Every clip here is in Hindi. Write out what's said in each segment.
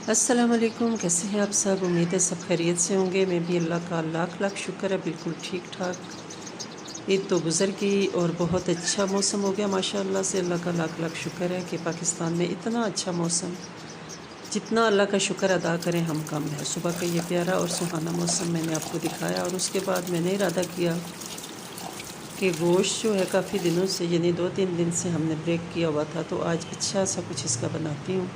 अस्सलाम वालेकुम, कैसे हैं आप सब। उम्मीद है सब खैरियत से होंगे। मैं भी अल्लाह का लाख लाख शुक्र है बिल्कुल ठीक ठाक। ईद तो गुज़र गई और बहुत अच्छा मौसम हो गया माशाअल्लाह से। अल्लाह का लाख लाख शुक्र है कि पाकिस्तान में इतना अच्छा मौसम, जितना अल्लाह का शुक्र अदा करें हम कम है। सुबह का ये प्यारा और सुहाना मौसम मैंने आपको दिखाया और उसके बाद मैंने इरादा किया कि गोश्त जो है काफ़ी दिनों से, यानी 2-3 दिन से हमने ब्रेक किया हुआ था, तो आज अच्छा सा कुछ इसका बनाती हूँ।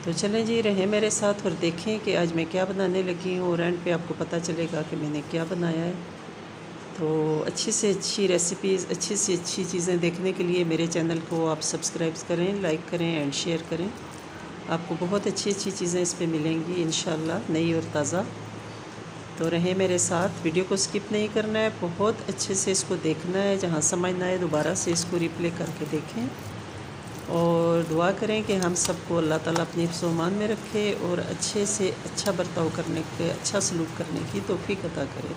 तो चलें जी, रहें मेरे साथ और देखें कि आज मैं क्या बनाने लगी हूँ और एंड पे आपको पता चलेगा कि मैंने क्या बनाया है। तो अच्छी से अच्छी रेसिपीज़, अच्छी से अच्छी चीज़ें देखने के लिए मेरे चैनल को आप सब्सक्राइब करें, लाइक करें एंड शेयर करें। आपको बहुत अच्छी अच्छी चीज़ें इस पर मिलेंगी इंशाल्लाह, नई और ताज़ा। तो रहें मेरे साथ, वीडियो को स्किप नहीं करना है, बहुत अच्छे से इसको देखना है। जहाँ समझ ना आए दोबारा से इसको रिप्ले करके देखें और दुआ करें कि हम सबको अल्लाह ताला अपनी हिफ्ज़-ओ-मान में रखे और अच्छे से अच्छा बर्ताव करने के, अच्छा सलूक करने की तौफ़ीक अता करे।